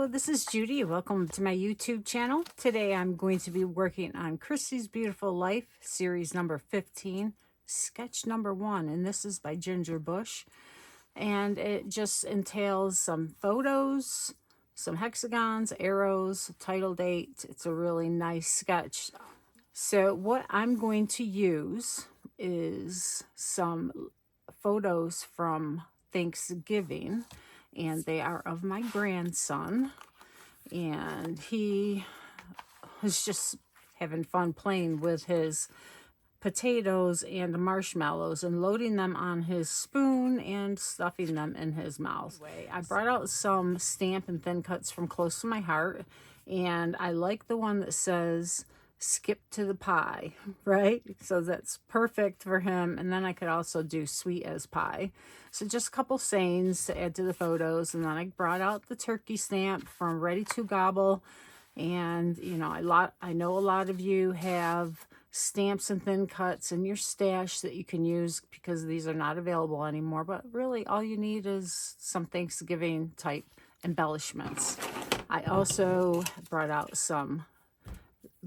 this is Judy. Welcome to my YouTube channel. Today I'm going to be working on Chrissy's Beautiful Life, series number 15, sketch number 1, and this is by Ginger Bush. And it just entails some photos, some hexagons, arrows, title date. It's a really nice sketch. So what I'm going to use is some photos from Thanksgiving, and they are of my grandson, and he was just having fun playing with his potatoes and marshmallows and loading them on his spoon and stuffing them in his mouth. I brought out some stamp and thin cuts from Close to My Heart, and I like the one that says skip to the pie, right? So that's perfect for him. And then I could also do sweet as pie. So just a couple sayings to add to the photos. And then I brought out the turkey stamp from Ready to Gobble. And you know, I know a lot of you have stamps and thin cuts in your stash that you can use because these are not available anymore. But really all you need is some Thanksgiving type embellishments. I also brought out some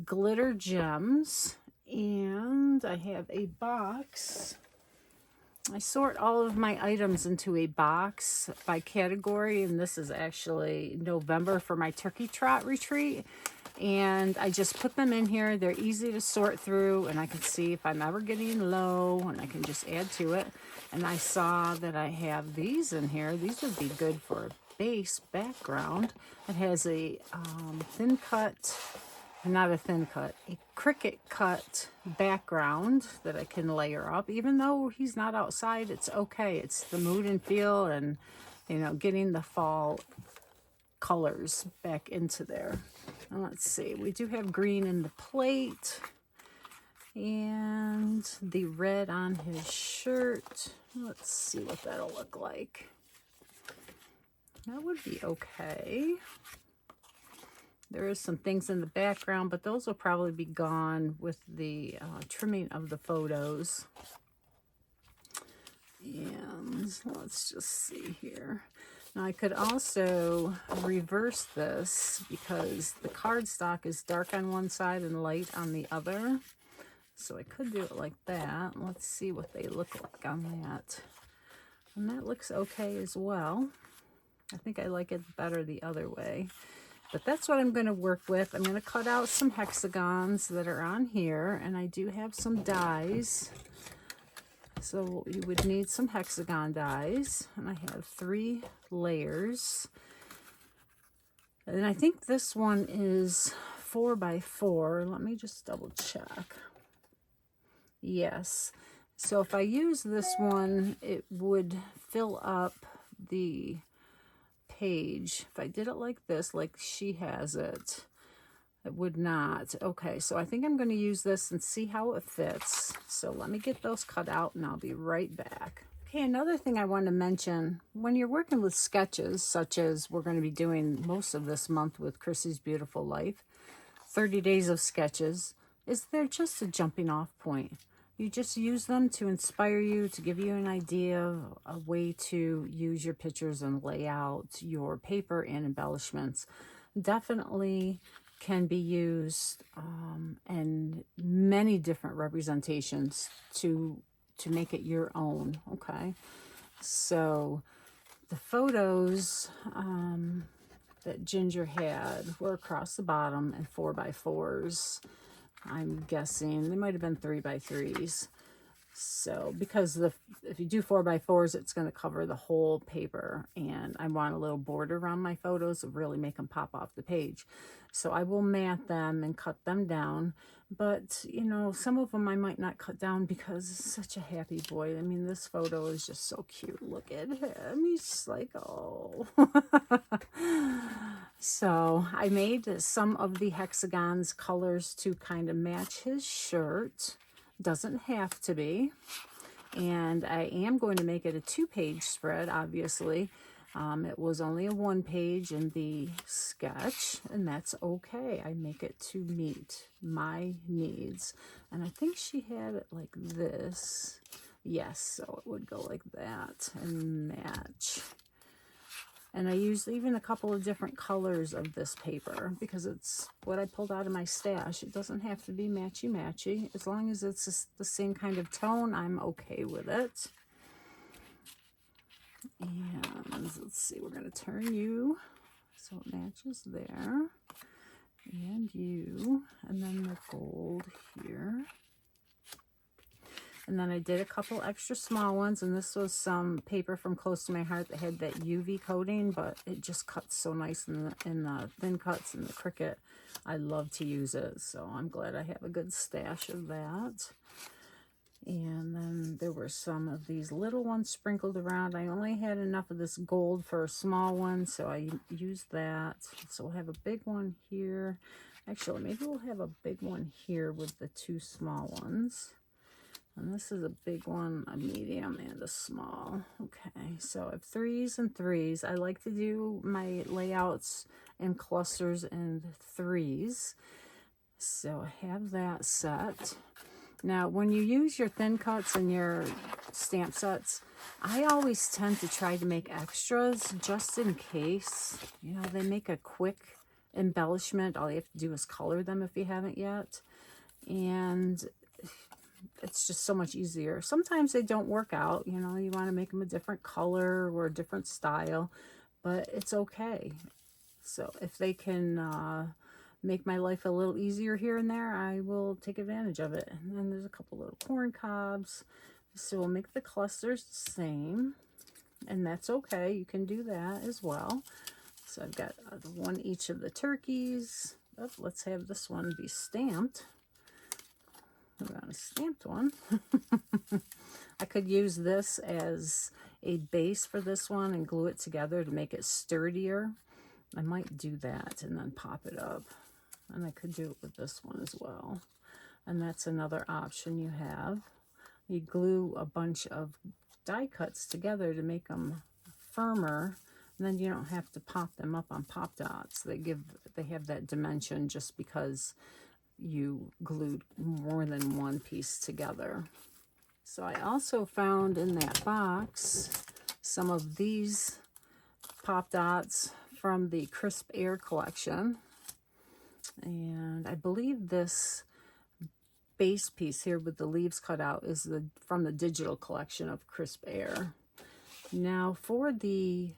glitter gems, and I have a box. I sort all of my items into a box by category, and this is actually November for my turkey trot retreat, and I just put them in here. They're easy to sort through, and I can see if I'm ever getting low, and I can just add to it. And I saw that I have these in here. These would be good for a base background. It has a thin cut, not a thin cut, a cricket cut background that I can layer up. Even though he's not outside, it's okay. It's the mood and feel, and you know, getting the fall colors back into there. And let's see, we do have green in the plate and the red on his shirt. Let's see what that'll look like. That would be okay. There is some things in the background, but those will probably be gone with the trimming of the photos. And let's just see here. Now I could also reverse this because the cardstock is dark on one side and light on the other. So I could do it like that. Let's see what they look like on that. And that looks okay as well. I think I like it better the other way. But that's what I'm going to work with. I'm going to cut out some hexagons that are on here, and I do have some dies. So you would need some hexagon dies, and I have 3 layers. And I think this one is 4 by 4. Let me just double check. Yes. So if I use this one, it would fill up the page. If I did it like this, like she has it, it would not. Okay, so I think I'm going to use this and see how it fits. So let me get those cut out and I'll be right back. Okay, another thing I want to mention, when you're working with sketches, such as we're going to be doing most of this month with Chrissy's Beautiful Life, 30 days of sketches, is they're just a jumping off point. You just use them to inspire you, to give you an idea, a way to use your pictures and lay out your paper and embellishments. Definitely can be used in many different representations to make it your own, okay? So the photos that Ginger had were across the bottom and 4 by 4s. I'm guessing they might have been 3 by 3s. So because if you do 4 by 4s, it's going to cover the whole paper, and I want a little border around my photos to really make them pop off the page. So I will mat them and cut them down, but you know, some of them I might not cut down because it's such a happy boy. I mean, this photo is just so cute. Look at him. He's just like, oh. So I made some of the hexagons colors to kind of match his shirt. Doesn't have to be. And I am going to make it a 2-page spread, obviously. It was only a 1-page in the sketch, and that's okay. I make it to meet my needs. And I think she had it like this. Yes, so it would go like that and match. And I used even a couple of different colors of this paper because it's what I pulled out of my stash. It doesn't have to be matchy-matchy. As long as it's the same kind of tone, I'm okay with it. And let's see, we're going to turn you so it matches there. And you, and then the gold here. And then I did a couple extra small ones, and this was some paper from Close to My Heart that had that UV coating, but it just cuts so nice in the thin cuts and the Cricut. I love to use it, so I'm glad I have a good stash of that. And then there were some of these little ones sprinkled around. I only had enough of this gold for a small one, so I used that. So we'll have a big one here. Actually, maybe we'll have a big one here with the two small ones. And this is a big one, a medium, and a small. Okay, so I have 3s and 3s. I like to do my layouts in clusters and 3s. So I have that set. Now, when you use your thin cuts and your stamp sets, I always tend to try to make extras just in case. You know, they make a quick embellishment. All you have to do is color them if you haven't yet. And it's just so much easier. Sometimes they don't work out. You know, you want to make them a different color or a different style, but it's okay. So if they can make my life a little easier here and there, I will take advantage of it. And then there's a couple little corn cobs. So we'll make the clusters the same, and that's okay. You can do that as well. So I've got one each of the turkeys. Oh, let's have this one be stamped. We're on a stamped one. I could use this as a base for this one and glue it together to make it sturdier. I might do that and then pop it up. And I could do it with this one as well. And that's another option you have. You glue a bunch of die cuts together to make them firmer, and then you don't have to pop them up on pop dots. They have that dimension just because you glued more than one piece together. So I also found in that box some of these pop dots from the Crisp Air collection. And I believe this base piece here with the leaves cut out is from the digital collection of Crisp Air. Now for the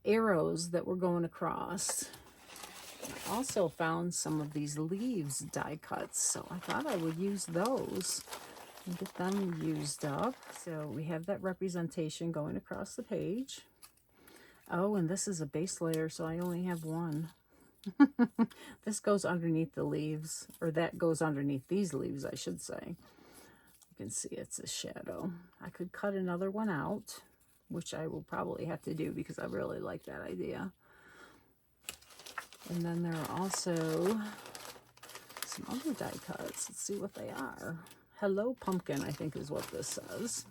arrows that we're going across, I also found some of these leaves die cuts, so I thought I would use those and get them used up. So we have that representation going across the page. Oh, and this is a base layer, so I only have one. This goes underneath the leaves, or that goes underneath these leaves, I should say. You can see it's a shadow. I could cut another one out, which I will probably have to do because I really like that idea. And then there are also some other die cuts. Let's see what they are. Hello Pumpkin, I think is what this says.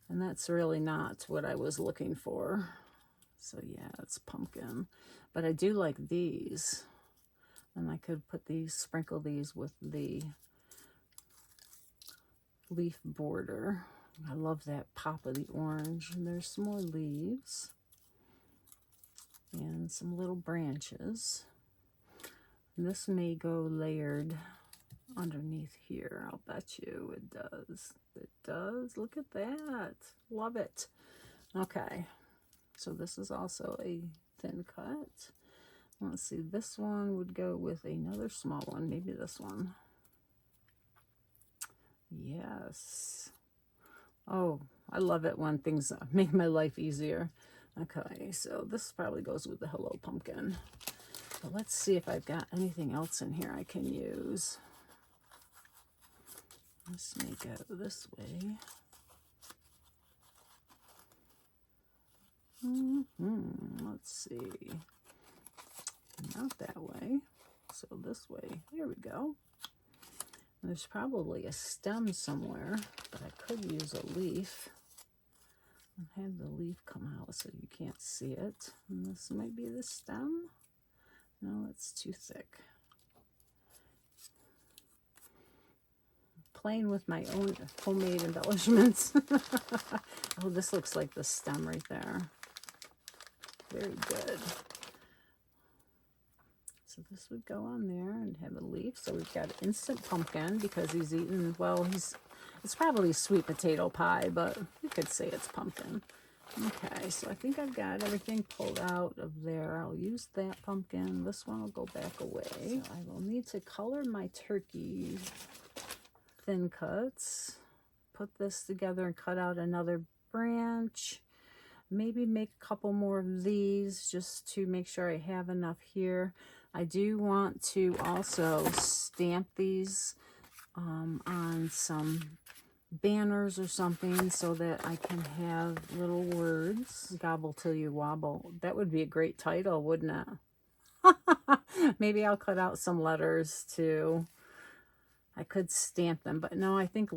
And that's really not what I was looking for. So yeah, it's pumpkin. But I do like these. And I could put these, sprinkle these with the leaf border. I love that pop of the orange. And there's some more leaves. And some little branches. And this may go layered underneath here. I'll bet you it does. It does. Look at that. Love it. Okay. So this is also a thin cut. Let's see. This one would go with another small one. Maybe this one. Yes. Oh, I love it when things make my life easier. Okay, so this probably goes with the Hello Pumpkin. But let's see if I've got anything else in here I can use. This may go this way. Let's see. Not that way. So this way. Here we go. There's probably a stem somewhere, but I could use a leaf. And have the leaf come out so you can't see it. And this might be the stem. No, it's too thick. playing with my own homemade embellishments. Oh, this looks like the stem right there. Very good. So this would go on there and have a leaf. So we've got instant pumpkin because he's eating, well, it's probably sweet potato pie, but you could say it's pumpkin. Okay, so I think I've got everything pulled out of there. I'll use that pumpkin. This one will go back away. So I will need to color my turkey thin cuts. Put this together and cut out another branch. Maybe make a couple more of these just to make sure I have enough here. I do want to also stamp these on some banners or something so that I can have little words. Gobble till you wobble. That would be a great title, wouldn't it? Maybe I'll cut out some letters too. I could stamp them, but no, I think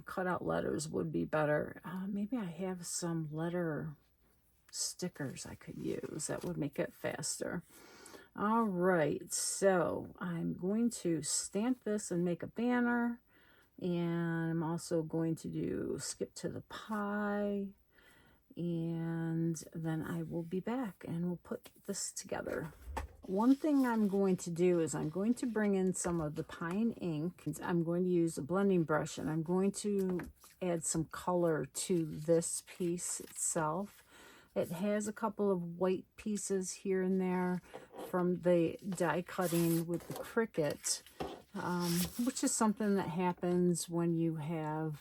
cut out letters would be better. Maybe I have some letter stickers I could use. That would make it faster. All right, so I'm going to stamp this and make a banner. And I'm also going to skip to the pie. And then I will be back and we'll put this together. One thing I'm going to do is I'm going to bring in some of the pine ink. I'm going to use a blending brush and I'm going to add some color to this piece itself. It has a couple of white pieces here and there from the die cutting with the Cricut, which is something that happens when you have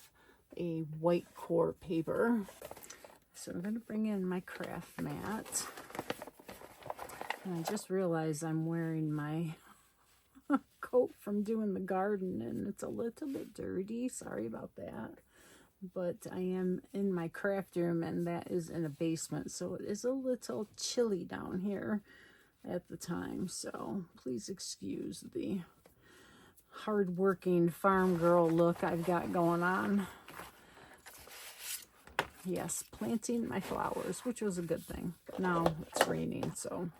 a white core paper. So I'm going to bring in my craft mat. And I just realized I'm wearing my coat from doing the garden and it's a little bit dirty. Sorry about that. But I am in my craft room and that is in a basement. So it is a little chilly down here at the time. So please excuse the hard-working farm girl look I've got going on. Yes, planting my flowers, which was a good thing. But now it's raining, so.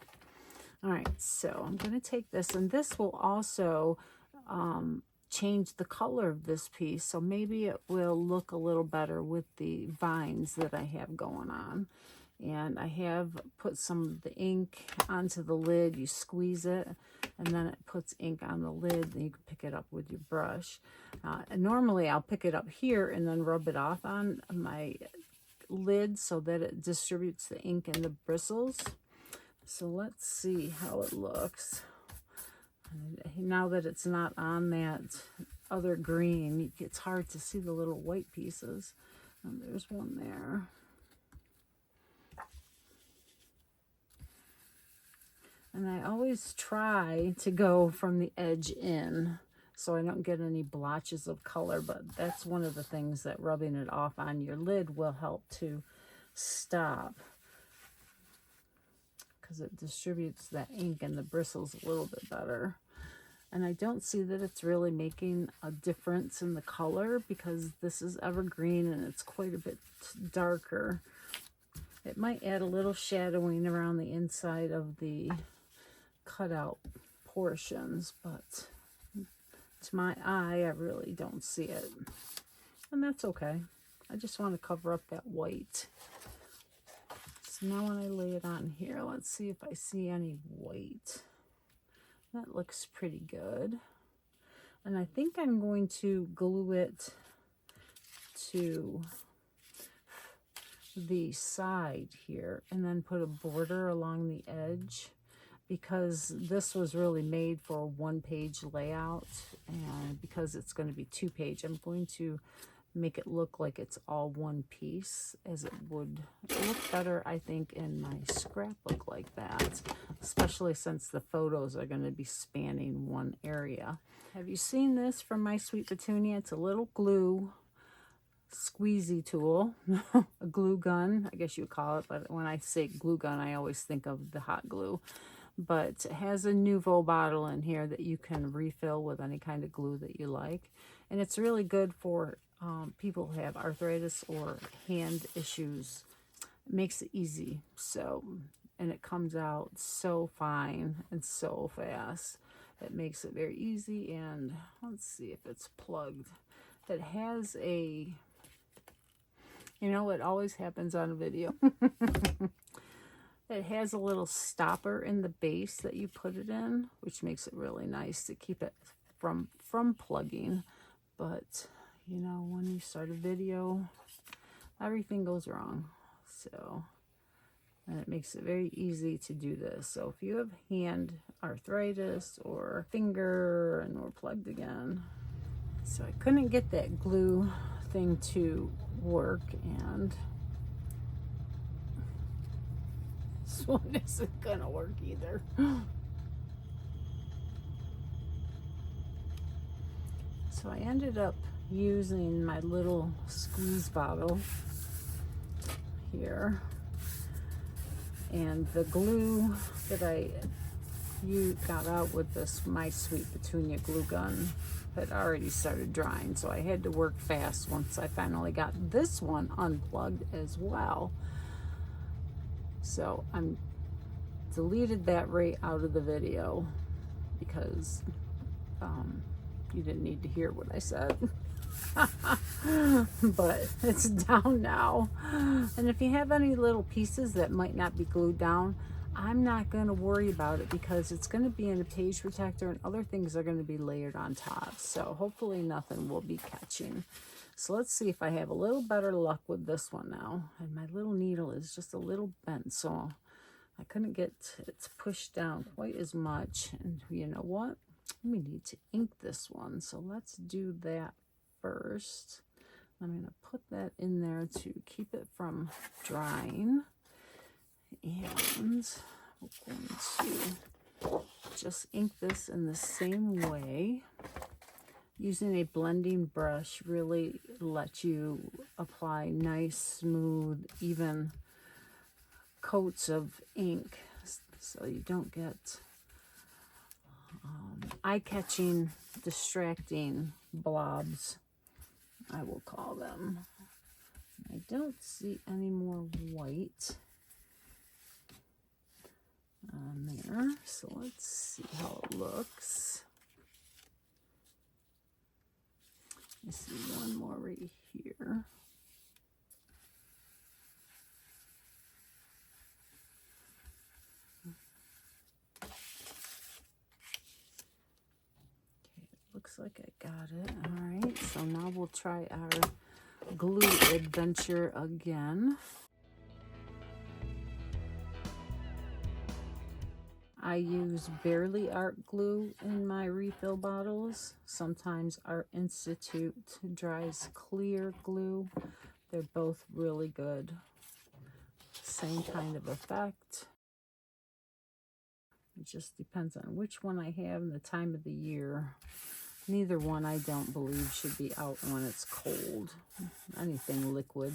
All right, so I'm going to take this, and this will also change the color of this piece. So maybe it will look a little better with the vines that I have going on. And I have put some of the ink onto the lid. You squeeze it, and then it puts ink on the lid, and you can pick it up with your brush. And normally I'll pick it up here and then rub it off on my lid so that it distributes the ink and the bristles. So let's see how it looks. Now that it's not on that other green, it's hard to see the little white pieces. And there's one there. And I always try to go from the edge in so I don't get any blotches of color, but that's one of the things that rubbing it off on your lid will help to stop, because it distributes that ink and the bristles a little bit better. And I don't see that it's really making a difference in the color because this is evergreen and it's quite a bit darker. It might add a little shadowing around the inside of the cutout portions, but to my eye, I really don't see it. And that's okay. I just want to cover up that white. So now when I lay it on here, let's see if I see any white. That looks pretty good. And I think I'm going to glue it to the side here and then put a border along the edge, because this was really made for a one-page layout, and because it's going to be two-page, I'm going to make it look like it's all one piece, as it would look better, I think, in my scrapbook like that, especially since the photos are going to be spanning one area. Have you seen this from my Sweet Petunia? It's a little glue squeezy tool, a glue gun, I guess you would call it, but when I say glue gun, I always think of the hot glue. But it has a Nouveau bottle in here that you can refill with any kind of glue that you like. And it's really good for people who have arthritis or hand issues. It makes it easy. So, and it comes out so fine and so fast. It makes it very easy. And let's see if it's plugged. It has a, you know, it always happens on a video. It has a little stopper in the base that you put it in, which makes it really nice to keep it from plugging. But, you know, when you start a video, everything goes wrong. So, and it makes it very easy to do this. So if you have hand arthritis or finger, and we're plugged again. So I couldn't get that glue thing to work, and this one isn't gonna work either. So I ended up using my little squeeze bottle here, and the glue that you got out with this My Sweet Petunia glue gun had already started drying, so I had to work fast once I finally got this one unplugged as well. So I'm deleted that right out of the video because you didn't need to hear what I said. But it's down now. And if you have any little pieces that might not be glued down, I'm not going to worry about it because it's going to be in a page protector and other things are going to be layered on top. So hopefully nothing will be catching. So let's see if I have a little better luck with this one now. And my little needle is just a little bent, so I couldn't get it pushed down quite as much. And you know what? We need to ink this one. So let's do that first. I'm going to put that in there to keep it from drying. And we're going to just ink this in the same way. Using a blending brush really lets you apply nice, smooth, even coats of ink so you don't get eye-catching, distracting blobs, I will call them. I don't see any more white on there, so let's see how it looks. I see one more right here. Looks like I got it. All right, so now we'll try our glue adventure again. I use Barely Art glue in my refill bottles. Sometimes Art Institute dries clear glue. They're both really good. Same kind of effect. It just depends on which one I have and the time of the year. Neither one I don't believe should be out when it's cold. Anything liquid.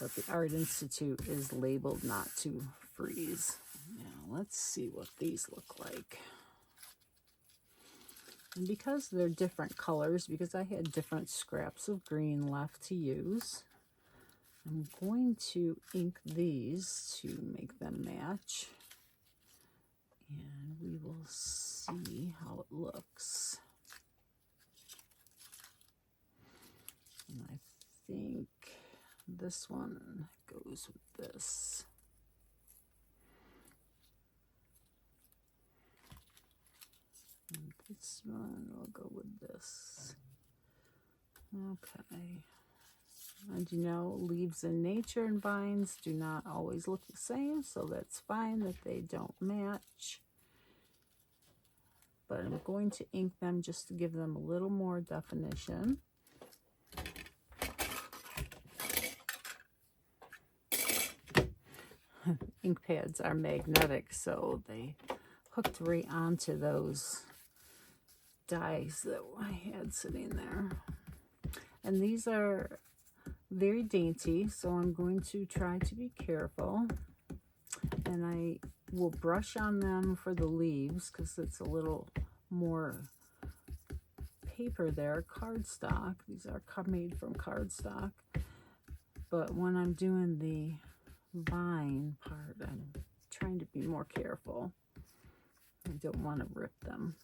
But the Art Institute is labeled not to freeze. Now let's see what these look like. And because they're different colors, because I had different scraps of green left to use, I'm going to ink these to make them match. And we will see how it looks. And I think this one goes with this. And this one will go with this. Okay. And you know, leaves in nature and vines do not always look the same, so that's fine that they don't match. But I'm going to ink them just to give them a little more definition. Ink pads are magnetic, so they hooked right onto those dies that I had sitting there. And these are very dainty, so I'm going to try to be careful. And I will brush on them for the leaves because it's a little more paper there, cardstock. These are made from cardstock. But when I'm doing the vine part, I'm trying to be more careful. I don't want to rip them.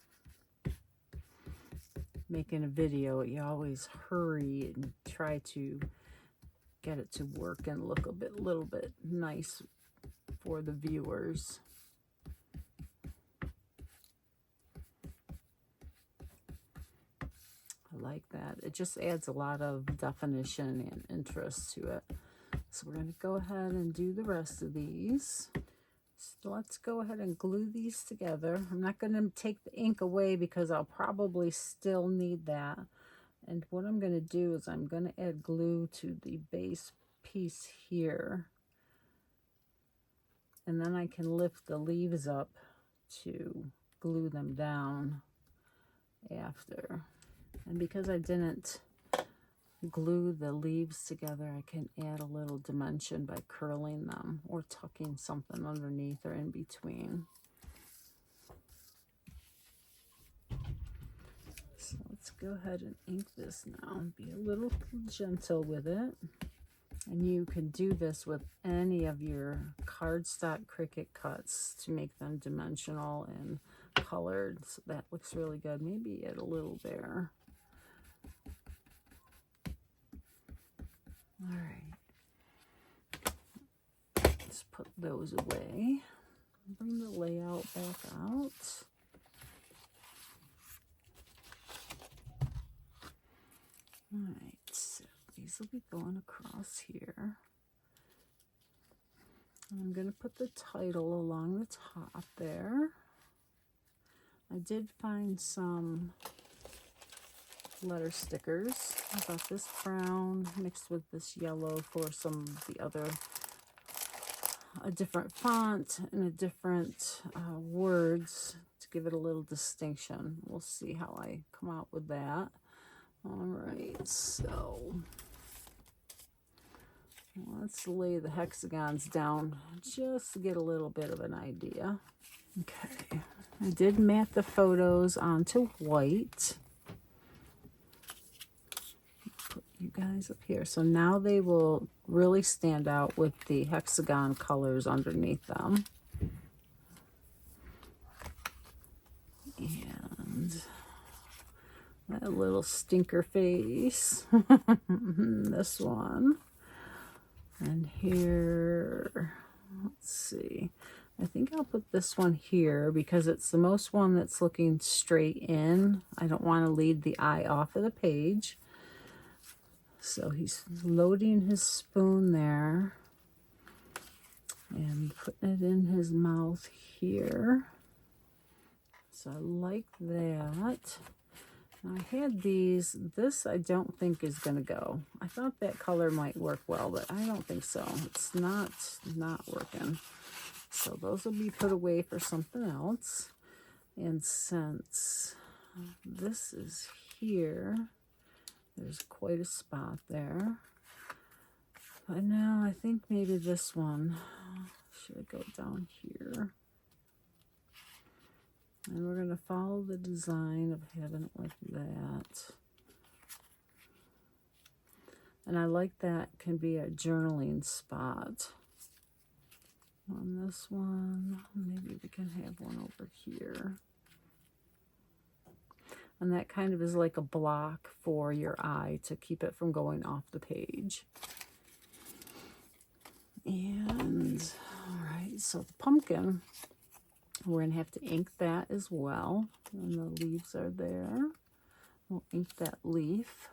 Making a video, you always hurry and try to get it to work and look a little bit nice for the viewers. I like that. It just adds a lot of definition and interest to it. So we're going to go ahead and do the rest of these. So let's go ahead and glue these together. I'm not going to take the ink away because I'll probably still need that. And what I'm going to do is I'm going to add glue to the base piece here. And then I can lift the leaves up to glue them down after. And because I didn't glue the leaves together, I can add a little dimension by curling them or tucking something underneath or in between. So let's go ahead and ink this now and be a little gentle with it. And you can do this with any of your cardstock Cricut cuts to make them dimensional and colored. So that looks really good. Maybe add a little there. All right, let's put those away. Bring the layout back out. All right, so these will be going across here. And I'm going to put the title along the top there. I did find some letter stickers. I got this brown mixed with this yellow for some of the other, a different font and a different words to give it a little distinction. We'll see how I come out with that. All right, so let's lay the hexagons down just to get a little bit of an idea. Okay, I did mat the photos onto white. You guys up here, so now they will really stand out with the hexagon colors underneath them. And that little stinker face. This one, and here, let's see, I think I'll put this one here because it's the most one that's looking straight in. I don't want to lead the eye off of the page. So he's loading his spoon there and putting it in his mouth here. So I like that. I had these. This I don't think is going to go. I thought that color might work well, but I don't think so. It's not working. So those will be put away for something else. And since this is here, there's quite a spot there. But now I think maybe this one should go down here. And we're going to follow the design of having it like that. And I like that can be a journaling spot. On this one, maybe we can have one over here. And that kind of is like a block for your eye to keep it from going off the page. And, all right, so the pumpkin, we're going to have to ink that as well. And the leaves are there. We'll ink that leaf.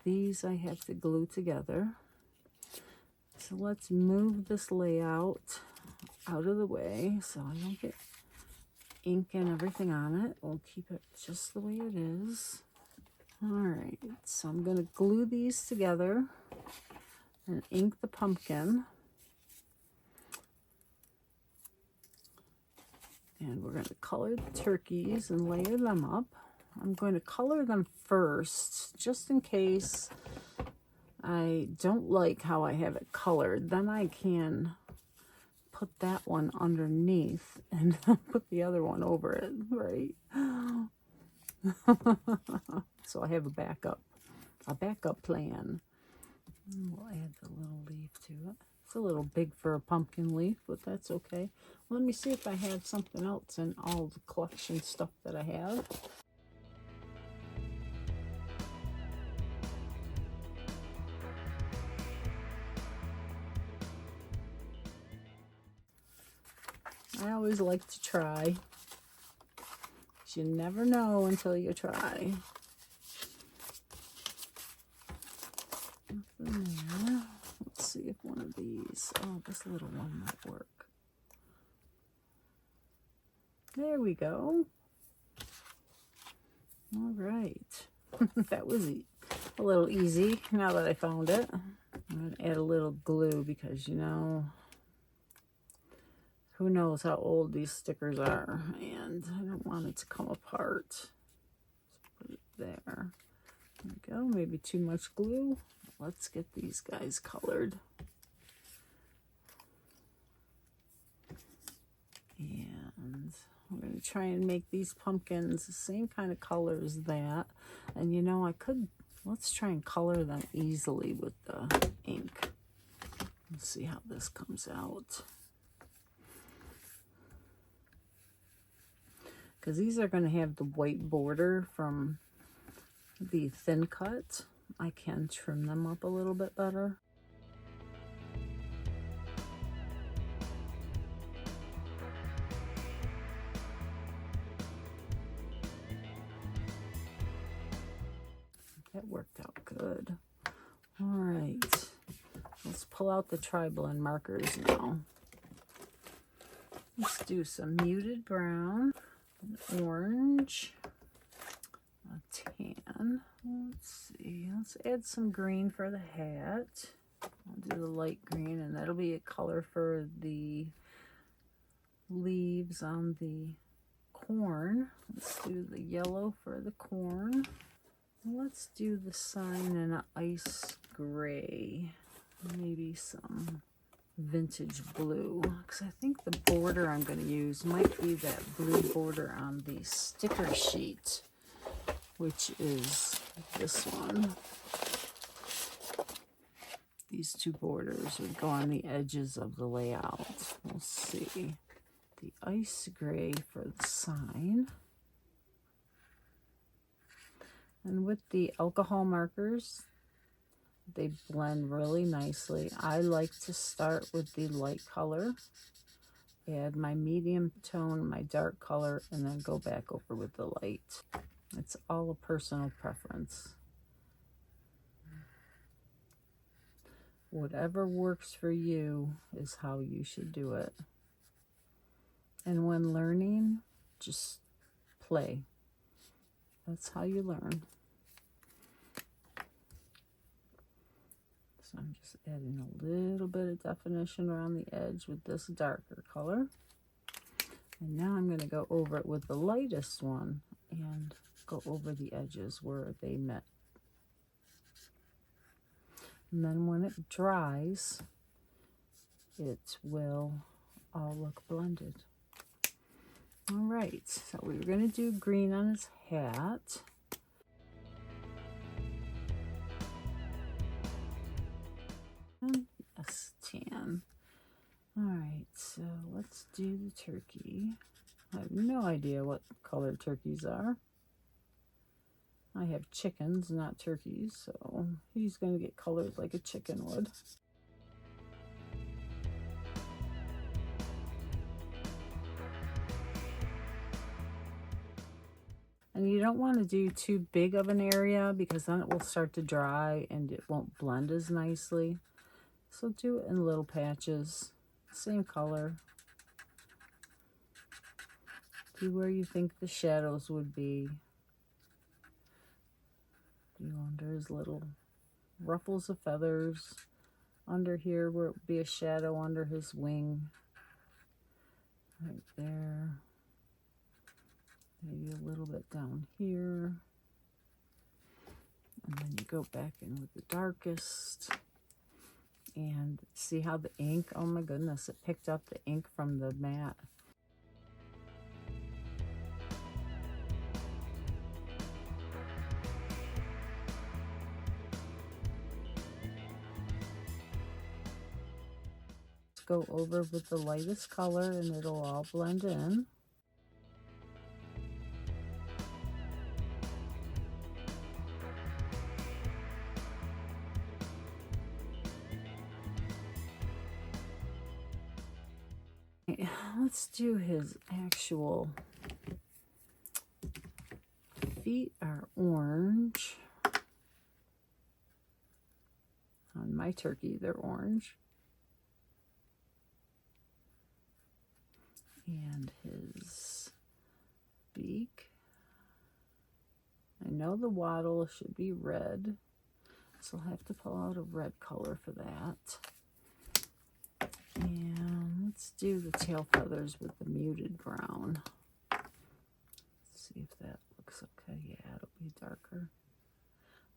These I have to glue together. So let's move this layout out of the way so I don't get ink and everything on it. We'll keep it just the way it is. All right, so I'm going to glue these together and ink the pumpkin. And we're going to color the turkeys and layer them up. I'm going to color them first, just in case I don't like how I have it colored. Then I can put that one underneath and put the other one over it, right? So I have a backup plan. And we'll add the little leaf to it. It's a little big for a pumpkin leaf, but that's okay. Let me see if I have something else in all the collection stuff that I have. I always like to try. You never know until you try. Nothing there. Let's see if one of these, oh, this little one might work. There we go. All right. That was a little easy now that I found it. I'm going to add a little glue because, you know, who knows how old these stickers are, and I don't want it to come apart. Let's put it there. There we go. Maybe too much glue. Let's get these guys colored. And I'm going to try and make these pumpkins the same kind of color as that. And you know, let's try and color them easily with the ink. Let's see how this comes out. Because these are going to have the white border from the thin cut. I can trim them up a little bit better. That worked out good. All right, let's pull out the tri-blend markers now. Let's do some muted brown. An orange, a tan. Let's see, let's add some green for the hat. I'll do the light green, and that'll be a color for the leaves on the corn. Let's do the yellow for the corn. Let's do the sign in an ice gray, maybe some vintage blue, because I think the border I'm going to use might be that blue border on the sticker sheet, which is this one. These two borders would go on the edges of the layout. We'll see. The ice gray for the sign. And with the alcohol markers, they blend really nicely. I like to start with the light color, add my medium tone, my dark color, and then go back over with the light. It's all a personal preference. Whatever works for you is how you should do it. And when learning, just play. That's how you learn. So I'm just adding a little bit of definition around the edge with this darker color. And now I'm going to go over it with the lightest one and go over the edges where they met. And then when it dries, it will all look blended. All right, so we were going to do green on his hat. Yes, tan. All right, so let's do the turkey. I have no idea what color turkeys are. I have chickens, not turkeys, so he's going to get colored like a chicken would. And you don't want to do too big of an area because then it will start to dry and it won't blend as nicely. So do it in little patches, same color. Do where you think the shadows would be. Do under his little ruffles of feathers. Under here where it would be a shadow under his wing. Right there. Maybe a little bit down here. And then you go back in with the darkest. And see how the ink, oh my goodness, it picked up the ink from the mat. just go over with the lightest color and it'll all blend in. Let's do his actual feet are orange. On my turkey, they're orange. And his beak. I know the wattle should be red, so I'll have to pull out a red color for that. And let's do the tail feathers with the muted brown. Let's see if that looks okay. Yeah, it'll be darker.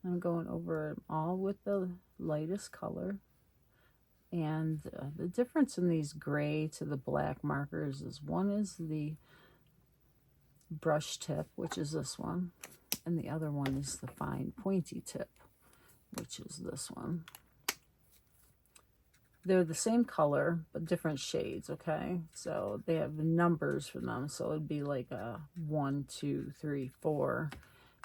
I'm going over them all with the lightest color. And the difference in these gray to the black markers is one is the brush tip, which is this one, and the other one is the fine pointy tip, which is this one. They're the same color, but different shades, okay? So they have numbers for them. So it'd be like a 1, 2, 3, 4.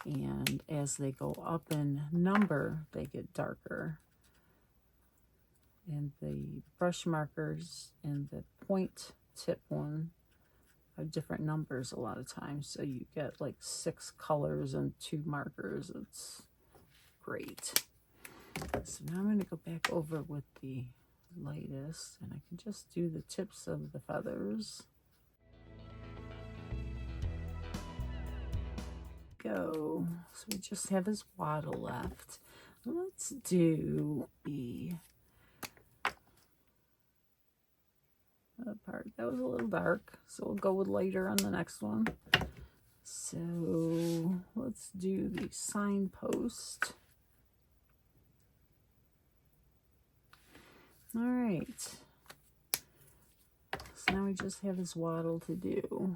And as they go up in number, they get darker. And the brush markers and the point tip one have different numbers a lot of times. So you get like 6 colors and 2 markers. It's great. So now I'm going to go back over with the lightest, and I can just do the tips of the feathers. Go. So we just have his wattle left. Let's do the part that was a little dark, so we'll go with lighter on the next one. So let's do the signpost. All right, so now we just have his wattle to do.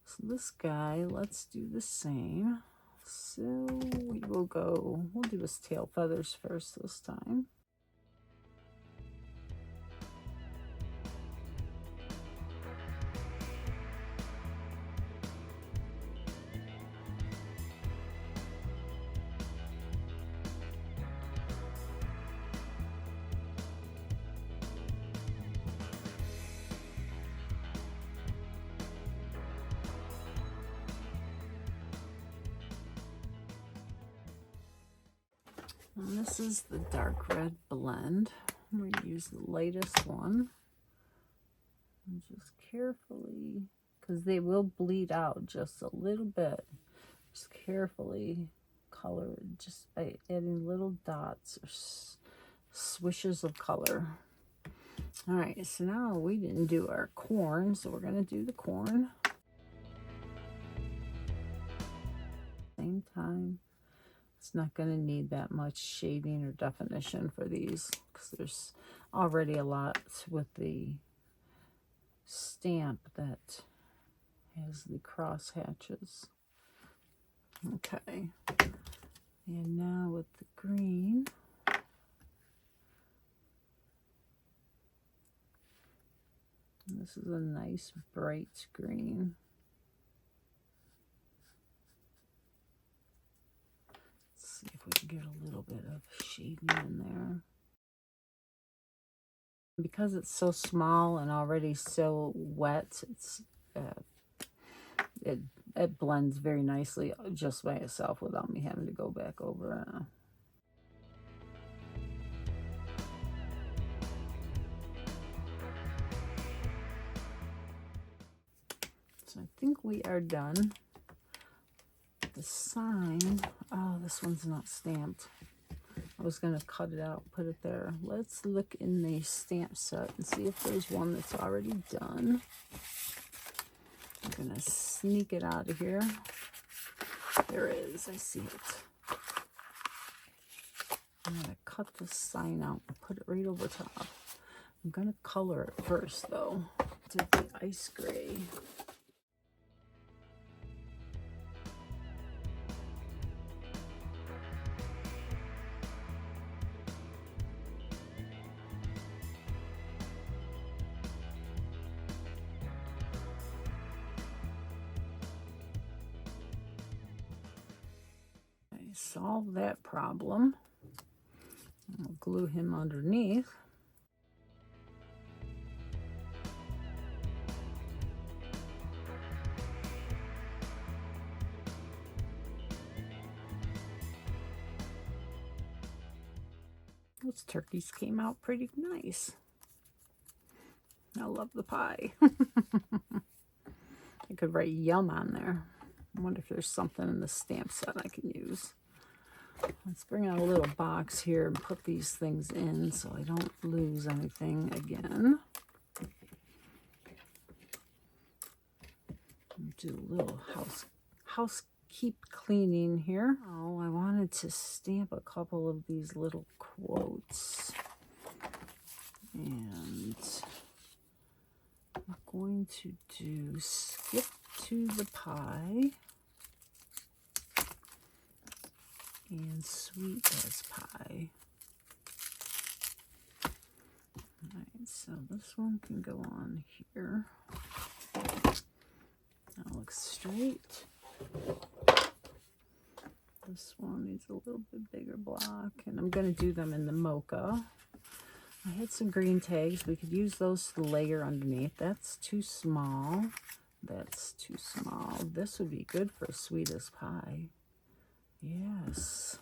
So this guy, let's do the same. So we'll do his tail feathers first this time. And this is the dark red blend. I'm going to use the lightest one. And just carefully, because they will bleed out just a little bit, just carefully color it just by adding little dots or swishes of color. All right, so now we didn't do our corn, so we're going to do the corn. Same time. It's not going to need that much shading or definition for these because there's already a lot with the stamp that has the cross hatches. Okay, and now with the green, this is a nice bright green. See if we can get a little bit of shading in there. Because it's so small and already so wet, it's it blends very nicely just by itself without me having to go back over it. So I think we are done. The sign, oh, this one's not stamped. I was going to cut it out, put it there. Let's look in the stamp set and see if there's one that's already done. I'm going to sneak it out of here. There is, I see it. I'm going to cut the sign out and put it right over top. I'm going to color it first, though. Did the ice gray. solve that problem. I'll glue him underneath. Those turkeys came out pretty nice. I love the pie. I could write yum on there. I wonder if there's something in the stamp set I can use. Let's bring out a little box here and put these things in so I don't lose anything again. Do a little housekeep cleaning here. Oh, I wanted to stamp a couple of these little quotes. And I'm going to do skip to the pie and sweet as pie. Alright, so this one can go on here. That looks straight. This one needs a little bit bigger block, and I'm going to do them in the mocha. I had some green tags. We could use those to layer underneath. That's too small. That's too small. This would be good for sweet as pie. Yes.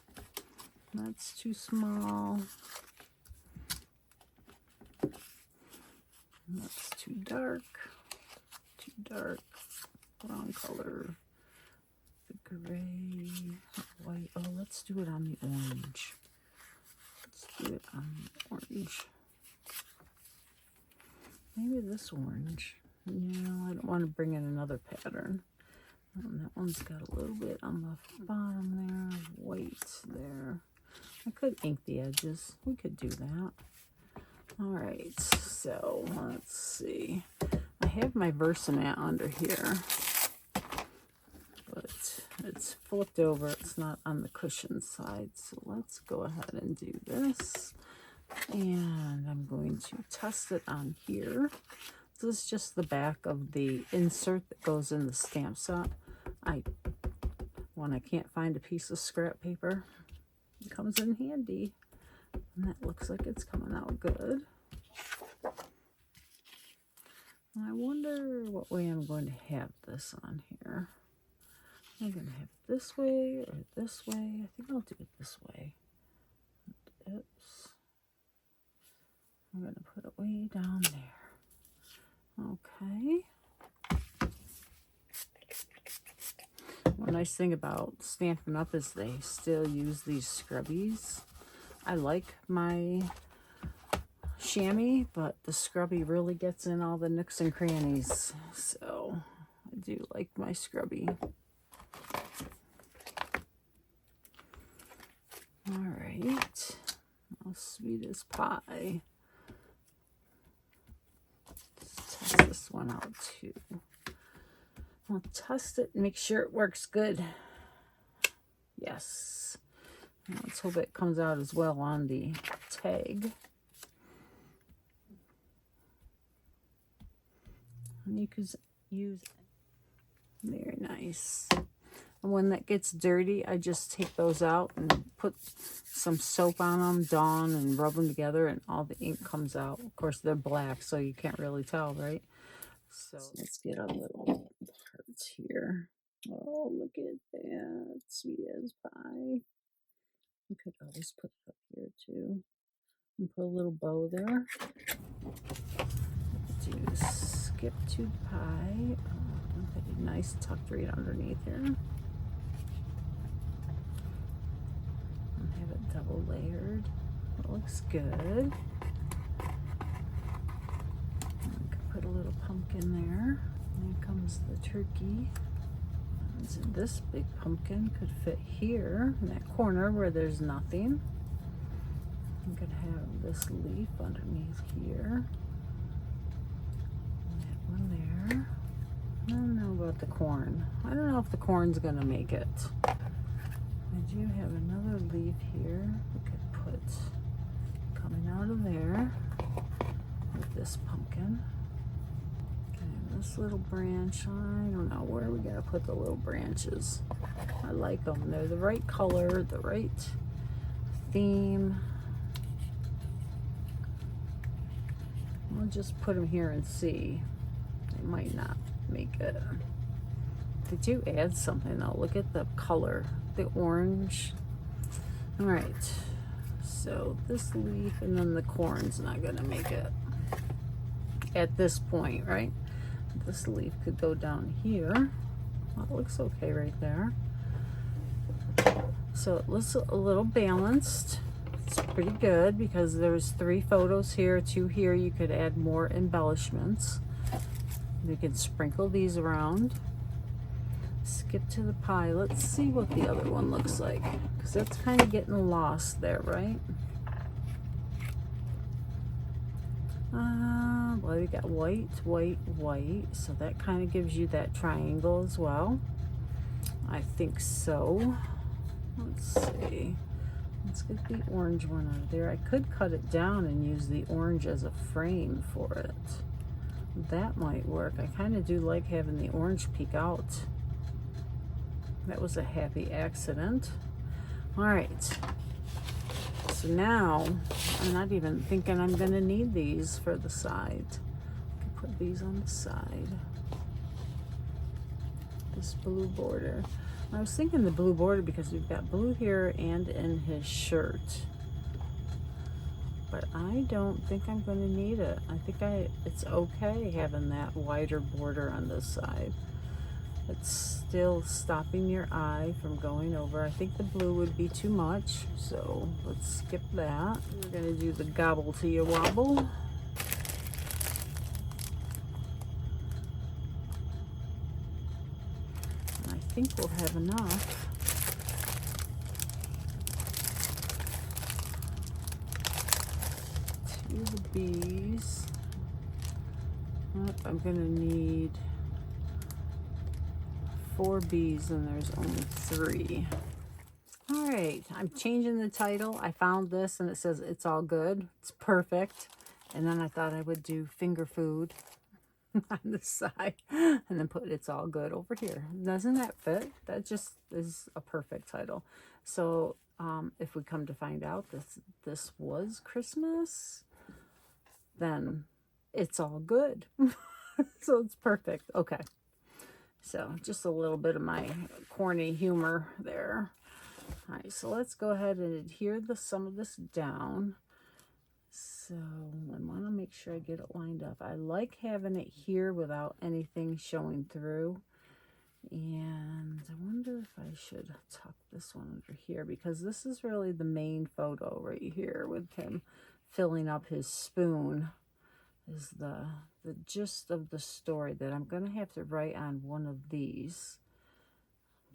That's too small. That's too dark. Too dark. Wrong color. The gray. White. Oh, let's do it on the orange. Let's do it on the orange. Maybe this orange. No, I don't want to bring in another pattern. That one's got a little bit on the bottom there, white there. I could ink the edges. We could do that. All right, so let's see. I have my Versamat under here, but it's flipped over. It's not on the cushion side. So let's go ahead and do this. And I'm going to test it on here. This is just the back of the insert that goes in the stamp set. When I can't find a piece of scrap paper, it comes in handy. And that looks like it's coming out good. I wonder what way I'm going to have this on here. Am I going to have it this way or this way? I think I'll do it this way. Oops. I'm going to put it way down there. Okay. One nice thing about Stampin' Up! Is they still use these scrubbies. I like my chamois, but the scrubby really gets in all the nooks and crannies. So I do like my scrubby. All right. How sweet as pie. Let's test this one out too. I'll test it and make sure it works good. Yes. Now let's hope it comes out as well on the tag. And you can use it. Very nice. And when that gets dirty, I just take those out and put some soap on them, Dawn, and rub them together, and all the ink comes out. Of course, they're black, so you can't really tell, right? So let's get a little parts here. Oh, look at that. Sweet as pie. You could always put it up here too. And put a little bow there. Do skip to pie. Put a nice tucked right underneath here. And have it double layered. It looks good. Put a little pumpkin there. There comes the turkey. And so this big pumpkin could fit here in that corner where there's nothing. I'm going to have this leaf underneath here. And that one there. I don't know about the corn. I don't know if the corn's going to make it. I do have another leaf here we could put coming out of there with this pumpkin. this little branch, I don't know where we gotta put the little branches. I like them. They're the right color, the right theme. I'll just put them here and see. They might not make it. They do add something though. Look at the color, the orange. All right, so this leaf and then the corn's not gonna make it at this point, right? This leaf could go down here. Well, it looks okay right there. So it looks a little balanced. It's pretty good because there's 3 photos here, 2 here. You could add more embellishments. You can sprinkle these around. Skip to the pie. Let's see what the other one looks like, because that's kind of getting lost there, right? Well, we got white, white, white, so that kind of gives you that triangle as well. I think so. Let's see. Let's get the orange one out of there. I could cut it down and use the orange as a frame for it. That might work. I kind of do like having the orange peek out. That was a happy accident. All right. So now, I'm not even thinking I'm gonna need these for the side. I can put these on the side. This blue border. I was thinking the blue border because we've got blue here and in his shirt. But I don't think I'm gonna need it. I think it's okay having that wider border on this side. It's still stopping your eye from going over. I think the blue would be too much, so let's skip that. We're gonna do the gobble to you wobble. And I think we'll have enough. To the bees. I'm gonna need 4 bees and there's only 3. All right, I'm changing the title. I found this and it says it's all good. It's perfect. And then I thought I would do finger food on the side and then put it's all good over here. Doesn't that fit? That just is a perfect title. So if we come to find out this was Christmas, then it's all good. So it's perfect. Okay. So just a little bit of my corny humor there. All right, so let's go ahead and adhere some of this down. So I want to make sure I get it lined up. I like having it here without anything showing through. And I wonder if I should tuck this one under here, because this is really the main photo right here with him filling up his spoon. Is the gist of the story that I'm going to have to write on one of these,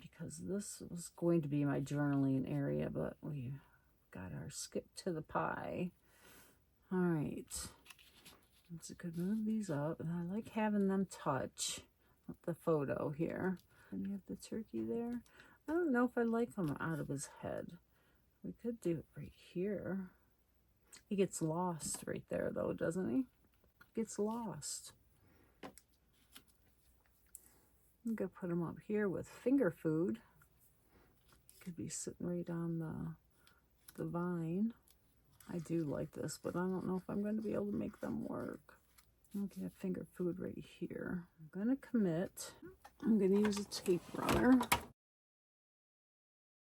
because this was going to be my journaling area, but we got our skip to the pie. All right, so I could move these up, and I like having them touch the photo here. And you have the turkey there. I don't know if I like him out of his head. We could do it right here. He gets lost right there though, doesn't he? Gets lost. I'm gonna put him up here with finger food. Could be sitting right on the vine. I do like this, but I don't know if I'm going to be able to make them work. I'm gonna have finger food right here. I'm gonna commit. I'm gonna use a tape runner.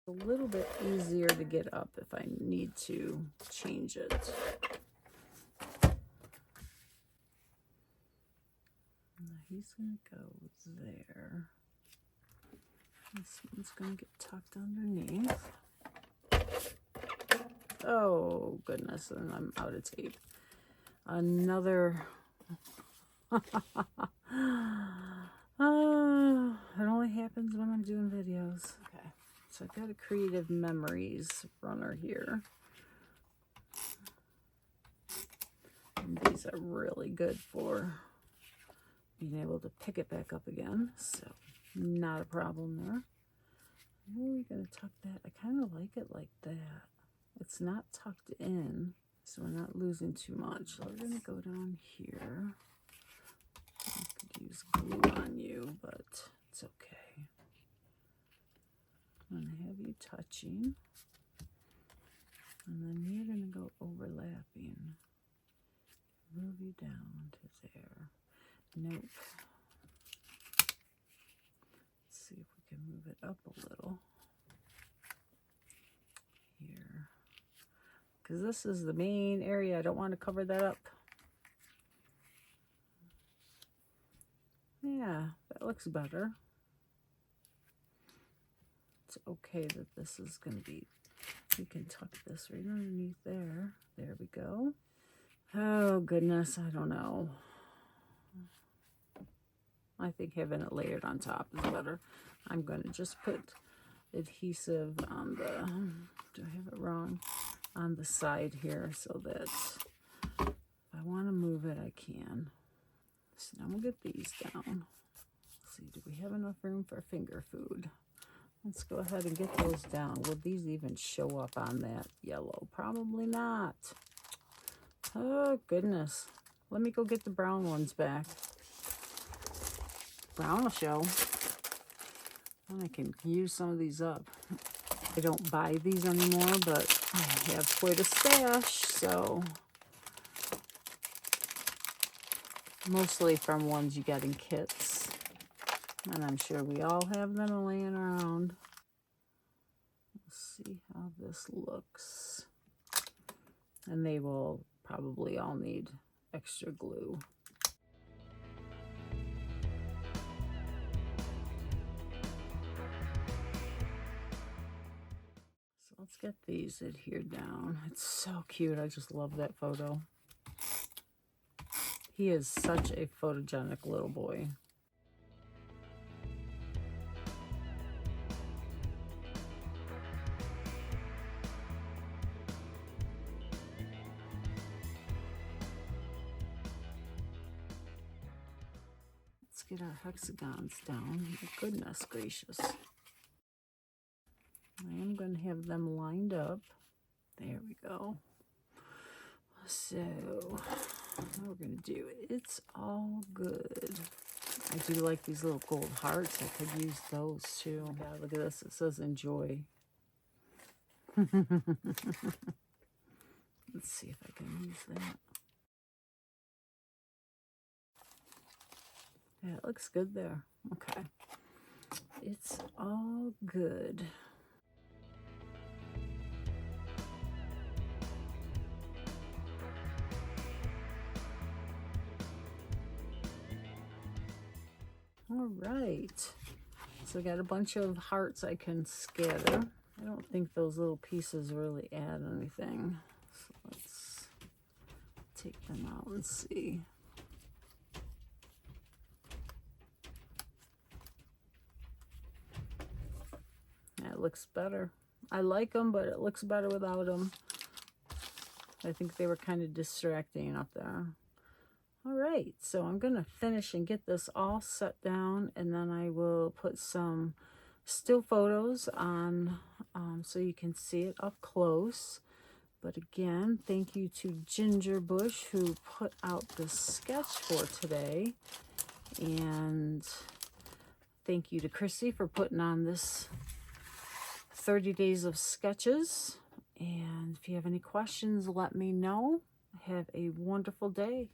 A little bit easier to get up if I need to change it. He's gonna go there. This one's gonna get tucked underneath. Oh goodness, and I'm out of tape. Another it only happens when I'm doing videos. Okay, so I've got a creative memories runner here. And these are really good for being able to pick it back up again, so not a problem there. Where are we going to tuck that? I kind of like it like that. It's not tucked in, so we're not losing too much. So we're going to go down here. I could use touching. And then you're going to go overlapping. Move you down to there. Nope. Let's see if we can move it up a little. Here. Because this is the main area. I don't want to cover that up. Yeah, that looks better. It's okay that this is going to be, you can tuck this right underneath there. There we go. Oh goodness, I don't know. I think having it layered on top is better. I'm going to just put adhesive on the, do I have it wrong? On the side here so that if I want to move it, I can. So now we'll get these down. Let's see, do we have enough room for finger food? Let's go ahead and get those down. Will these even show up on that yellow? Probably not. Oh, goodness. Let me go get the brown ones back. Brown will show. And I can use some of these up. I don't buy these anymore, but I have quite a stash, so mostly from ones you get in kits. And I'm sure we all have them laying around. Let's see how this looks. And they will probably all need extra glue. So let's get these adhered down. It's so cute. I just love that photo. He is such a photogenic little boy. Let's get our hexagons down. Goodness gracious. I am going to have them lined up. There we go. So, what we're going to do, it's all good. I do like these little gold hearts. I could use those too. Yeah, look at this. It says enjoy. Let's see if I can use that. Yeah, it looks good there. Okay. It's all good. All right. So I got a bunch of hearts I can scatter. I don't think those little pieces really add anything. So let's take them out and see. That looks better. I like them, but it looks better without them. I think they were kind of distracting up there. All right, so I'm going to finish and get this all set down, and then I will put some still photos on so you can see it up close. But again, thank you to Ginger Bush who put out this sketch for today. And thank you to Chrissy for putting on this 30 days of sketches. And if you have any questions, let me know. Have a wonderful day.